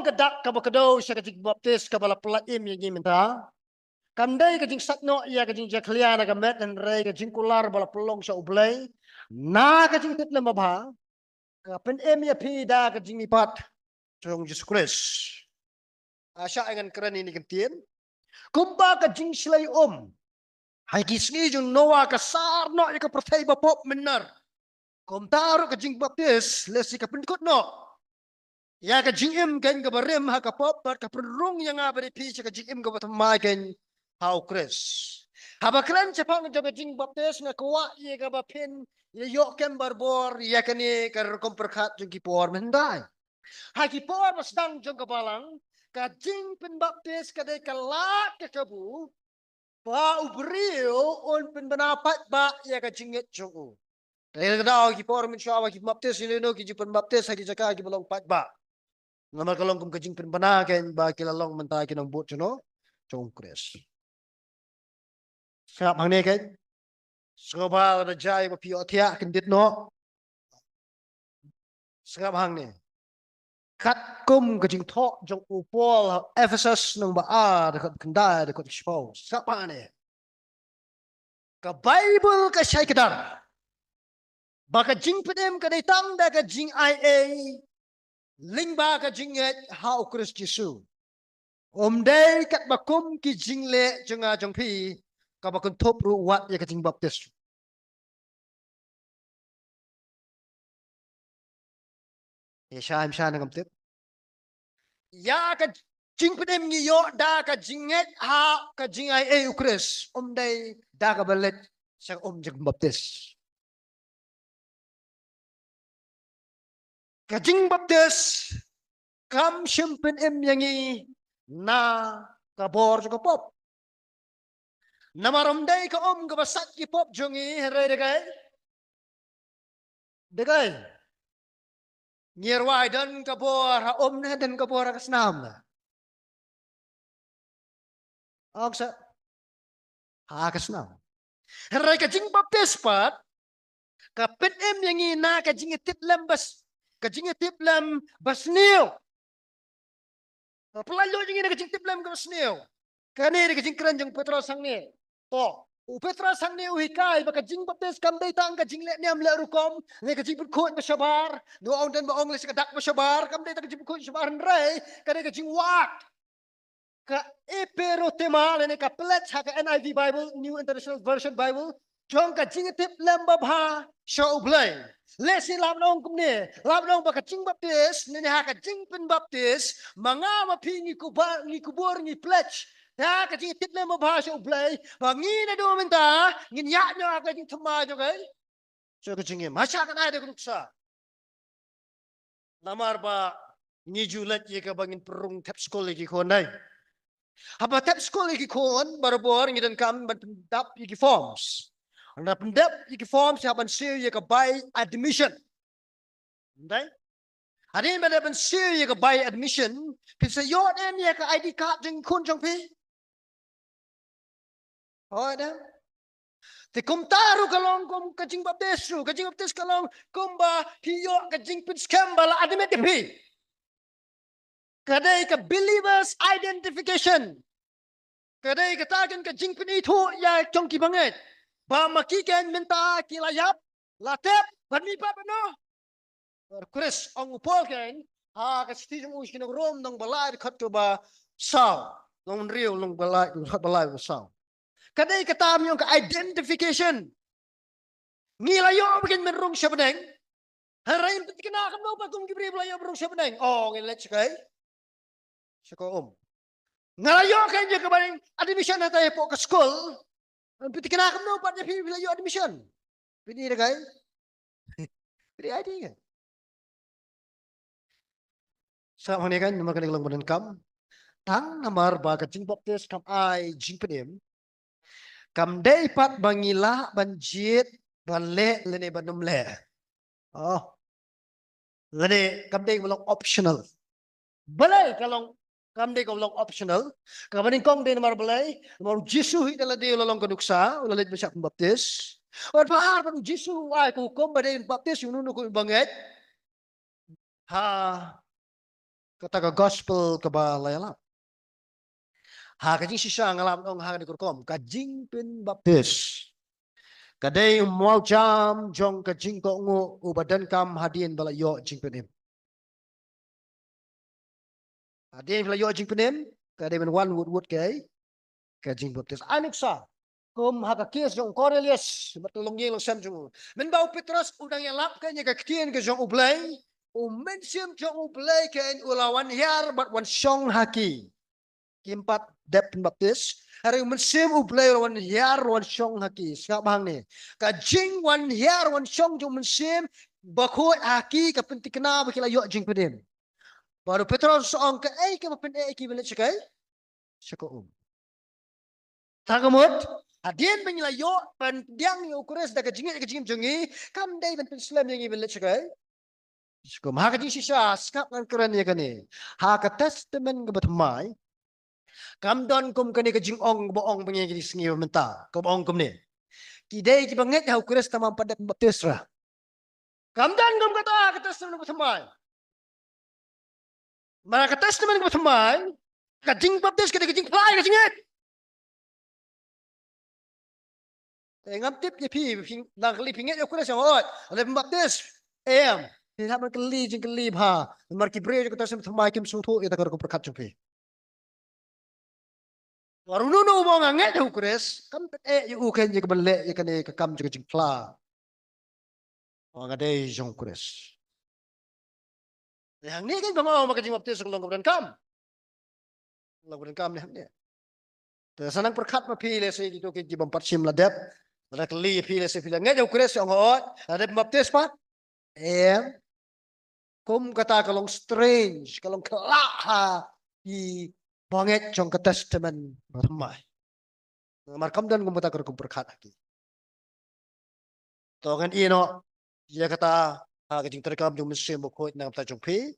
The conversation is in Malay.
gadak kabakado siya kajing baptis kabala pelaim yang minta. Kamday kajing satno iya kajing jakliya na gamet dan rey kajing kular bala pelong sa ublay. Na kajing tit lemabha. Pen ya pida kajing ipat. Jong Jesus Christ. Asya ingan keren ini kentien. Kumba kajing silay Hai kisni jung Noah kasar no ya percaya bapop benar. Kom taruh kajing baptis lesi kapendikot no. Ya kajing kan kabarem ha kapop bar kaperung yang abadi pi kajing kabatamai kan hau kres. Habakran cepang jo kajing baptis na kuwa ya kabapin ya yok kem barbor ya kani kar komperkat jung kipor mendai. Ha kipor masdang jung kabalang kajing pen baptis kadai kalak ke kabu. Ba ubrio on pen benapat ba ya kajing jung. Kaya kadao kipor min syawa ki baptis ilino ki pen baptis ha ki jaka ki balong pat ba. Ngamal kalong kum kajing penpanaken ba kilalong mentah kinang bot no chong kres. Sap hang ne kan. Sengabal na jay ba piyo tia kendit no. Sengab hang ne. Kat kum kajing thok jong upol Ephesus nang ba dekat kendai dekat expose. Sap hang ne. Ka Bible ka syai kedar. Ba kajing pedem ka datang da kajing IA Ling ba ka jinget hau Kris Jesu. Day kat bakum ki jingle jonga jongpi ka bakun top ru wat ya ka jing baptis. Ya syam ngam tip. Ya ka jing pedem ni yo da ka jinget ha ka jingai Kris. Day da ka balet sa jing baptis. Ka jing baptis kam syempen yangi na kabor juga pop. Namaromday ka kabasat ki pop jongi heray degay. Ngirway dan kabor ha na dan kabor kasnam na. Sa ha kasnam. Heray ka jing baptis pat kapit yangi na ka jing titlam bas ka jing titlam basniyo. Pelalo jing na ka jing titlam ka basniyo. Kani ka jing kran jong Petros sang ni. To, Petros sang ni uhikai baka jing baptis kam day tang ka jing le niam le rukom, ne ka jing khot masyabar, no on dan baong le sikadak masyabar, kam day tang ka jing khot masyabar ray, kani ka jing wat. Ka epero tema le ne ka pledge ha ka NIV Bible, New International Version Bible, jong ka jing tip lembab ha show blay. Lesi labnong kumne, labnong baka jing baptis, ne ha ka jing pen baptis, mga mapingi kubur ni pledge. Ya kajing tip na mabasa ublay, bangin na do minta, nginyak nyo ako kajing tumayo kay. So kajing masya ka na ada kunuksa. Namar ba nijulat ye ka bangin perung tap school lagi konay. Haba tap school lagi kon barabor ngidan kam bandap ye forms. Ang napendap ye forms haban sir ye ka buy admission. Nday? Hadin ba dapat sir ye ka buy admission, pisa yon en ye ka ID card jeng kun jong pi. Oh, ada. Te kumtaru kalong kum kajing baptis kalong kumba hiyo kajing pitskam bala admet pi. Kadai ka believers identification. Kadai katakan kajing pinito ya chongki banget. Ba makikan minta kilayap latep badmi pa no. Chris ang upol kan ha kasti jung uskin rom nang balai khat ko ba saw. Nong real nong balai saw. Kadai kata yung ka-identification. Nilayo bikin menrong siya beneng. Harayin pati kinakam mo ba kung gibri layo menrong siya beneng. Oh, ngilat siya kay. Siya ko Ngalayo kayo niya kabaling admission na tayo po ka school. Pati kinakam mo pa niya layo admission. Pini na kay. Pini ID nga. Sa mga kan, namakaling lang mo kam. Tang namar ba kajing baptis kam ay jing penim. Kam day pat bangila banjit banle lene banum le. Oh. Lene kam day walang optional. Balay kalong kam day walang optional. Kamaning kong day namar balay, namar Jesu hi dala day lalong kanuksa, ulalit mo siya kong baptis. Or pahar pa Jesu ay kukom ba day baptis yung nuno ko bangit. Ha kata ke gospel ke balayala. Ha kajing sisa ngalam ong ha di kurkom kajing pin baptis. Kadai mau jam jong kajing ko ngu ubadan kam hadin bala yo jing penim. Hadin bala yo jing penim kadai men wan wood kay kajing baptis. Aniksa kum ha ka kies jong Cornelius matulong yeng sam jong. Men bau Petrus udang yang lap kay ka kien ke jong ublay. Mensiam jong ublay kay ulawan yar bat wan song haki. Kimpat dep baptis. Hari mensim ublay wan hiar wan syong haki. Skak bahang ni. Kajing wan hiar wan syong jong mensim. Bakut haki kapenti kena bakila yok jing pedim. Baru Petrus soong ke ke mapen ki belit sekai. Seko Tagamut. Adian penila yok pendiang yo kures da kajing jongi. Kam day ben Islam yang belit sekai. Seko maha kajing sisa skak ngan keren ya kani. Ha ka testament ke batmai. Kam don kum kani kajing ong boong pengen jadi sengi menta. Ko boong kum ni. Kidai ki banget hau kuras tamam pada baptis ra. Kam don kum kata testament ke batmai. Mara ka testament ke batmai. Kajing baptis kada kajing fly kajing et. Ngam tip ye pi nang kali pinget yo kuras yang ot. Ale baptis. Tidak berkeli jing keli ha. Mar ki bre ko testament batmai kim sutu ita ko perkat jumpi. Warununo mo nga nget hu kures kam yu ken je kebele ye kan ke kam je jing fla. Nga dei jong kures. Yang ni kan bangaw makajing baptis ko long kam. Long kam ni hangni. Sanang perkat mapile sa dito kay jibang patsim ladep. Nakli pile sa pila nget hu kures yang hot. Ada baptis pa. Kum kata kalong strange, kalong kala di banget jong ke testament ramai. Markam dan kumputa kum perkat lagi. Tongan ino dia kata kajing terkam jong mesin bukut nang ta jong pi